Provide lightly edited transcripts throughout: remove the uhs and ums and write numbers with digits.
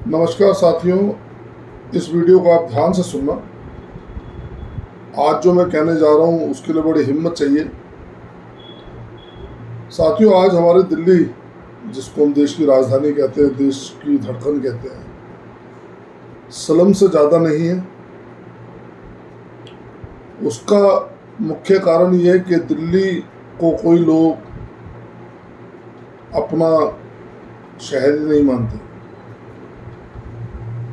नमस्कार साथियों, इस वीडियो को आप ध्यान से सुनना। आज जो मैं कहने जा रहा हूँ उसके लिए बड़ी हिम्मत चाहिए। साथियों, आज हमारे दिल्ली, जिसको हम देश की राजधानी कहते हैं, देश की धड़कन कहते हैं, स्लम से ज़्यादा नहीं है। उसका मुख्य कारण ये है कि दिल्ली को कोई लोग अपना शहर ही नहीं मानते।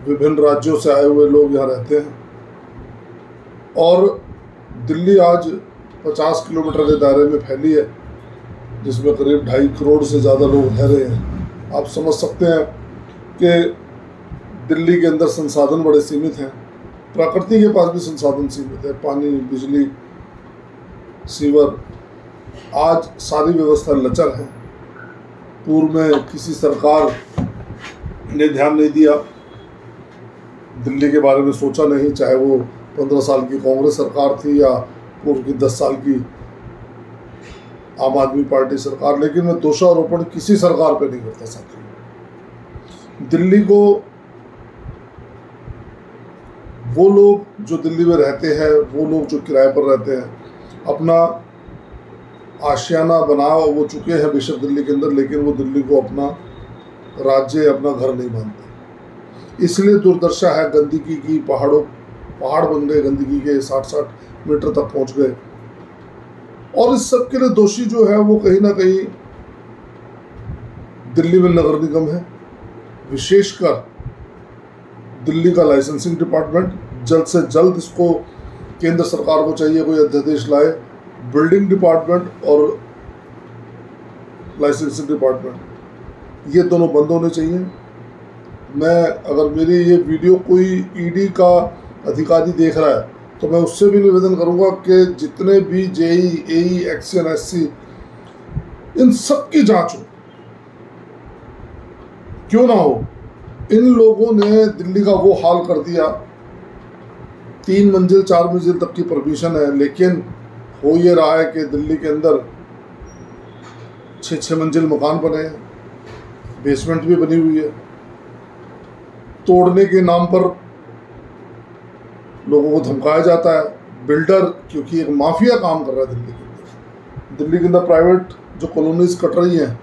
विभिन्न राज्यों से आए हुए लोग यहाँ रहते हैं और दिल्ली आज 50 किलोमीटर के दायरे में फैली है, जिसमें करीब 2.5 करोड़ से ज़्यादा लोग रह रहे हैं। आप समझ सकते हैं कि दिल्ली के अंदर संसाधन बड़े सीमित हैं। प्रकृति के पास भी संसाधन सीमित है, पानी, बिजली, सीवर, आज सारी व्यवस्था लचर है। पूर्व में किसी सरकार ने ध्यान नहीं दिया, दिल्ली के बारे में सोचा नहीं, चाहे वो 15 साल की कांग्रेस सरकार थी या पूर्व की 10 साल की आम आदमी पार्टी सरकार। लेकिन मैं दोषारोपण किसी सरकार पे नहीं करता साथियों। दिल्ली को वो लोग जो दिल्ली में रहते हैं, वो लोग जो किराए पर रहते हैं, अपना आशियाना बना वो चुके हैं बेशक दिल्ली के अंदर, लेकिन वो दिल्ली को अपना राज्य, अपना घर नहीं मानते। इसलिए दुर्दशा है गंदगी की। पहाड़ बन गए गंदगी के, 60-60 मीटर तक पहुंच गए। और इस सब के लिए दोषी जो है वो कहीं ना कहीं दिल्ली में नगर निगम है, विशेषकर दिल्ली का लाइसेंसिंग डिपार्टमेंट। जल्द से जल्द इसको केंद्र सरकार को चाहिए कोई अध्यादेश लाए। बिल्डिंग डिपार्टमेंट और लाइसेंसिंग डिपार्टमेंट, ये दोनों बंद होने चाहिए। मैं, अगर मेरी ये वीडियो कोई ईडी का अधिकारी देख रहा है तो मैं उससे भी निवेदन करूंगा कि जितने भी जेई, एई, एक्शन, एससी, इन सब की जांच हो। क्यों ना हो, इन लोगों ने दिल्ली का वो हाल कर दिया। 3 मंजिल 4 मंजिल तक की परमिशन है, लेकिन हो ये रहा है कि दिल्ली के अंदर 6-6 मंजिल मकान बने हैं, बेसमेंट भी बनी हुई है। तोड़ने के नाम पर लोगों को धमकाया जाता है। बिल्डर, क्योंकि एक माफिया काम कर रहा है दिल्ली के अंदर। दिल्ली के अंदर प्राइवेट जो कॉलोनीज कट रही हैं,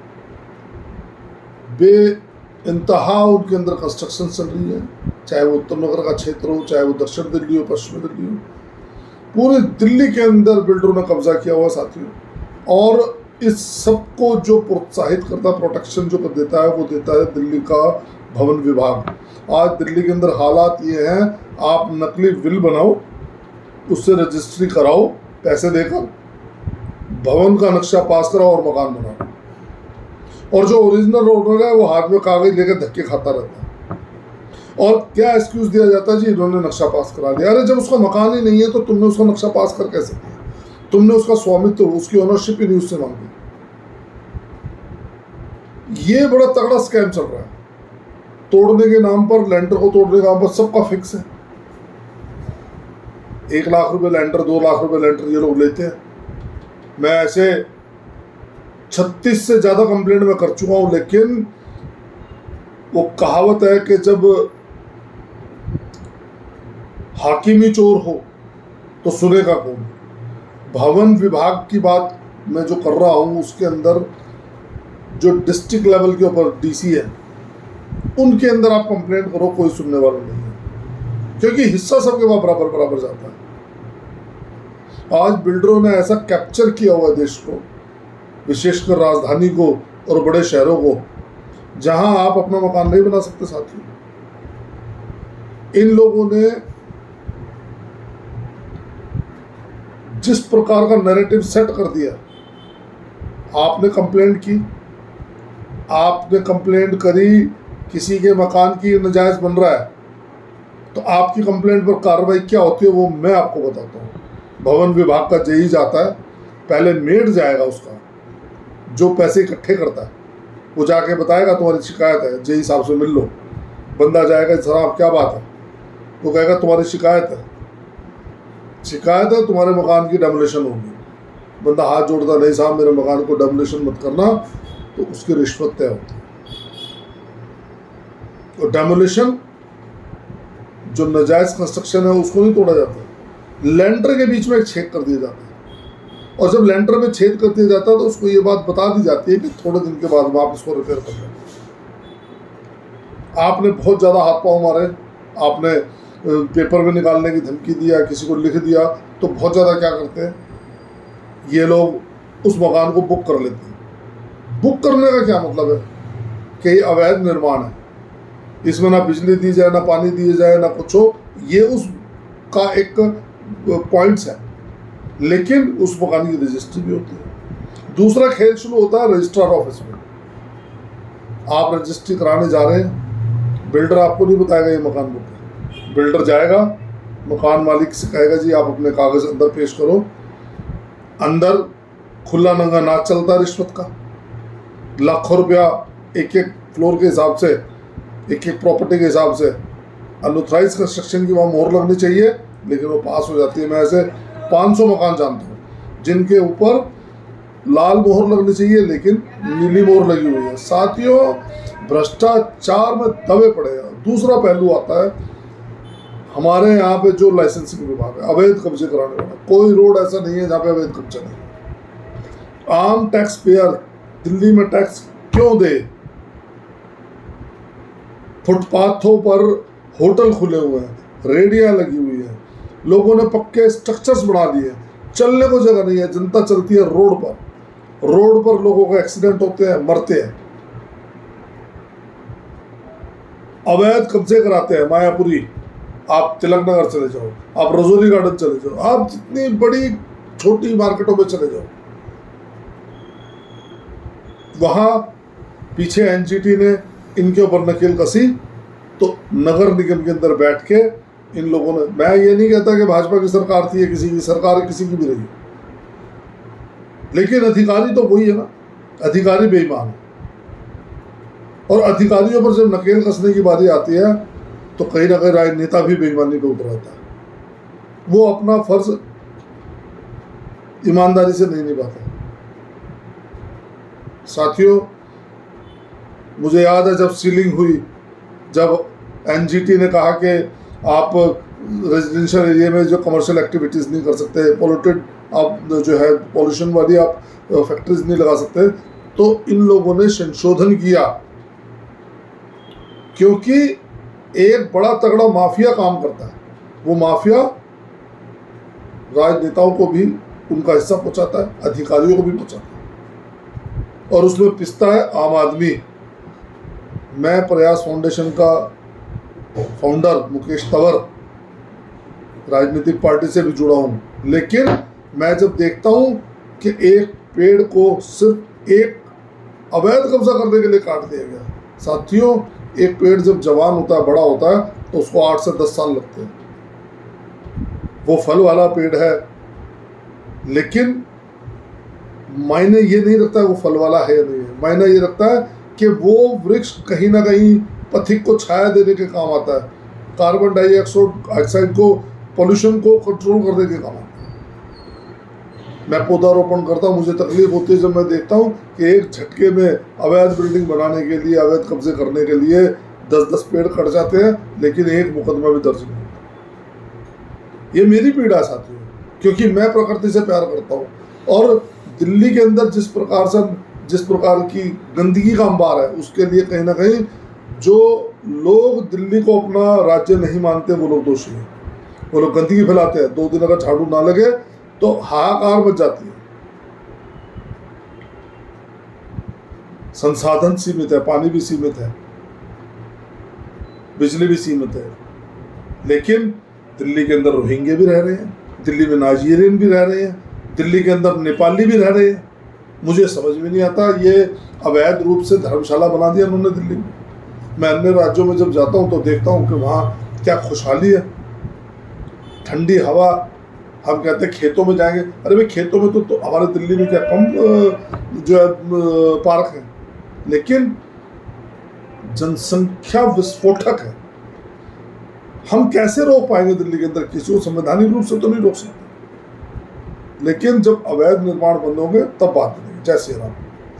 बेइंतहा उनके अंदर कंस्ट्रक्शन चल रही है, चाहे वो उत्तर नगर का क्षेत्र हो, चाहे वो दक्षिण दिल्ली हो, पश्चिमी दिल्ली हो। पूरे दिल्ली के अंदर बिल्डरों ने कब्जा किया हुआ साथियों। और इस सब को जो प्रोत्साहित करता, प्रोटेक्शन जो कर देता है, वो देता है दिल्ली का भवन विभाग। आज दिल्ली के अंदर हालात ये हैं, आप नकली विल बनाओ, उससे रजिस्ट्री कराओ, पैसे देकर भवन का नक्शा पास कराओ और मकान बनाओ। और जो ओरिजिनल ओनर है वो हाथ में कागज लेकर धक्के खाता रहता है। और क्या एक्सक्यूज दिया जाता है जी, इन्होंने नक्शा पास करा दिया। अरे जब उसका मकान ही नहीं है तो तुमने उसका नक्शा पास कर कैसे दिया? तुमने उसका स्वामित्व, उसकी ओनरशिप ही नहीं उससे मांगी। ये बड़ा तगड़ा स्कैम चल रहा है। तोड़ने के नाम पर, लैंडर को तोड़ने के नाम पर सबका फिक्स है। 1 लाख रुपए लैंडर, 2 लाख रुपए लैंडर ये लोग लेते हैं। मैं ऐसे 36 से ज़्यादा कंप्लेंट में कर चुका हूँ। लेकिन वो कहावत है कि जब हाकिमी चोर हो तो सुनेगा कौन। भवन विभाग की बात मैं जो कर रहा हूँ, उसके अंदर जो डिस्ट्रिक्ट लेवल के ऊपर डीसी है, उनके अंदर आप कंप्लेंट करो, कोई सुनने वाला नहीं है, क्योंकि हिस्सा सबके वहां बराबर बराबर जाता है। आज बिल्डरों ने ऐसा कैप्चर किया हुआ है देश को, विशेषकर राजधानी को और बड़े शहरों को, जहां आप अपना मकान नहीं बना सकते साथियों। इन लोगों ने जिस प्रकार का नैरेटिव सेट कर दिया, आपने कंप्लेंट करी, किसी के मकान की नजायज बन रहा है, तो आपकी कंप्लेंट पर कार्रवाई क्या होती है वो मैं आपको बताता हूँ। भवन विभाग का जेई जाता है, पहले मेड जाएगा उसका, जो पैसे इकट्ठे करता है, वो जाके बताएगा तुम्हारी शिकायत है, जेई साहब से मिल लो। बंदा जाएगा, सर आप क्या बात है? वो कहेगा तुम्हारी शिकायत है तुम्हारे मकान की डेमोलिशन होगी। बंदा हाथ जोड़ता, नहीं साहब मेरे मकान को डेमोलिशन मत करना, तो उसकी रिश्वत तय होती है। और डेमोलिशन जो नाजायज कंस्ट्रक्शन है उसको नहीं तोड़ा जाता, लेंटर के बीच में एक छेद कर दिया जाता है, और जब लेंटर में छेद कर दिया जाता है तो उसको ये बात बता दी जाती है कि थोड़े दिन के बाद आप इसको रिपेयर कर लें। आपने बहुत ज़्यादा हाथ पाँव मारे, आपने पेपर में निकालने की धमकी दिया, किसी को लिख दिया, तो बहुत ज़्यादा क्या करते हैं ये लोग उस मकान को बुक कर लेते हैं। बुक करने का क्या मतलब है कि ये अवैध निर्माण है, इसमें ना बिजली दी जाए, ना पानी दिए जाए, ना कुछ हो, ये उसका एक पॉइंट्स है, लेकिन उस मकान की रजिस्ट्री भी होती है। दूसरा खेल शुरू होता है रजिस्ट्रार ऑफिस में। आप रजिस्ट्री कराने जा रहे हैं, बिल्डर आपको नहीं बताएगा ये मकान बुक है। बिल्डर जाएगा, मकान मालिक से कहेगा जी आप अपने कागज अंदर पेश करो। अंदर खुला नंगा नाच चलता है रिश्वत का, लाखों रुपया एक एक फ्लोर के हिसाब से, एक एक प्रॉपर्टी के हिसाब से। अनऑथराइज कंस्ट्रक्शन की वहाँ मोहर लगनी चाहिए, लेकिन वो पास हो जाती है। मैं ऐसे 500 मकान जानता हूँ जिनके ऊपर लाल मोहर लगनी चाहिए लेकिन नीली मोहर लगी हुई है। साथियों, भ्रष्टाचार में दबे पड़े हैं। दूसरा पहलू आता है हमारे यहाँ पे जो लाइसेंसिंग विभाग है, अवैध कब्जे कराने वाला। कोई रोड ऐसा नहीं है जहाँ पे अवैध कब्जा नहीं। आम टैक्स पेयर दिल्ली में टैक्स क्यों दे? फुटपाथों पर होटल खुले हुए हैं, रेडियां लगी हुई है, लोगों ने पक्के स्ट्रक्चर्स बना लिए, चलने को जगह नहीं है, जनता चलती है रोड पर। रोड पर लोगों के एक्सीडेंट होते हैं, मरते हैं। अवैध कब्जे कराते हैं। मायापुरी, आप तिलक नगर चले जाओ, आप रजौरी गार्डन चले जाओ, आप जितनी बड़ी छोटी मार्केटों में चले जाओ, वहां पीछे एनजीटी ने इनके ऊपर नकेल कसी, तो नगर निगम के अंदर बैठ के इन लोगों ने, मैं ये नहीं कहता कि भाजपा की सरकार थी या किसी की सरकार किसी की भी रही, लेकिन अधिकारी तो वही है ना, अधिकारी बेईमान है। और अधिकारियों पर जब नकेल कसने की बारी आती है तो कहीं ना कहीं राजनेता भी बेईमानी पे उतर आता है। वो अपना फर्ज ईमानदारी से नहीं निभाता। साथियों, मुझे याद है जब सीलिंग हुई, जब एनजीटी ने कहा कि आप रेजिडेंशियल एरिया में जो कमर्शियल एक्टिविटीज़ नहीं कर सकते, पोल्यूटेड आप जो है पॉल्यूशन वाली आप फैक्ट्रीज नहीं लगा सकते, तो इन लोगों ने संशोधन किया, क्योंकि एक बड़ा तगड़ा माफिया काम करता है। वो माफिया राजनेताओं को भी उनका हिस्सा पहुंचाता है, अधिकारियों को भी पहुंचाता है, और उसमें पिसता है आम आदमी। मैं प्रयास फाउंडेशन का फाउंडर मुकेश तंवर राजनीतिक पार्टी से भी जुड़ा हूँ, लेकिन मैं जब देखता हूँ कि एक पेड़ को सिर्फ एक अवैध कब्जा करने के लिए काट दिया गया। साथियों, एक पेड़ जब जवान होता है, बड़ा होता है, तो उसको 8 से 10 साल लगते हैं। वो फल वाला पेड़ है, लेकिन मायने ये नहीं रखता है वो फल वाला है या नहीं है। मायने ये रखता है कि वो वृक्ष कहीं ना कहीं पथिक को छाया देने के काम आता है, कार्बन डाइऑक्साइड को, पोल्यूशन को कंट्रोल करने के काम आता है। मैं पौधारोपण करता हूँ, मुझे तकलीफ होती है जब मैं देखता हूँ कि एक झटके में अवैध बिल्डिंग बनाने के लिए, अवैध कब्जे करने के लिए 10-10 पेड़ कट जाते हैं, लेकिन एक मुकदमा भी दर्ज नहीं होता। ये मेरी पीड़ा है साथियों, क्योंकि मैं प्रकृति से प्यार करता हूँ। और दिल्ली के अंदर जिस प्रकार की गंदगी का अंबार है, उसके लिए कहीं ना कहीं जो लोग दिल्ली को अपना राज्य नहीं मानते वो लोग दोषी हैं। वो लोग गंदगी फैलाते हैं, 2 दिन अगर झाड़ू ना लगे तो हाहाकार मच जाती है। संसाधन सीमित है, पानी भी सीमित है, बिजली भी सीमित है, लेकिन दिल्ली के अंदर रोहिंग्या भी रह रहे हैं, दिल्ली में नाइजीरियन भी रह रहे हैं, दिल्ली के अंदर नेपाली भी रह रहे हैं। मुझे समझ में नहीं आता, ये अवैध रूप से धर्मशाला बना दिया उन्होंने दिल्ली में। मैं अन्य राज्यों में जब जाता हूँ तो देखता हूँ कि वहाँ क्या खुशहाली है, ठंडी हवा। हम कहते हैं खेतों में जाएंगे, अरे भाई खेतों में तो हमारे दिल्ली में क्या कम जो है पार्क है, लेकिन जनसंख्या विस्फोटक है। हम कैसे रोक पाएंगे दिल्ली के अंदर किसी को? संवैधानिक रूप से तो नहीं रोक सकते, लेकिन जब अवैध निर्माण बंद होंगे तब बात बनेगी। जय श्री राम।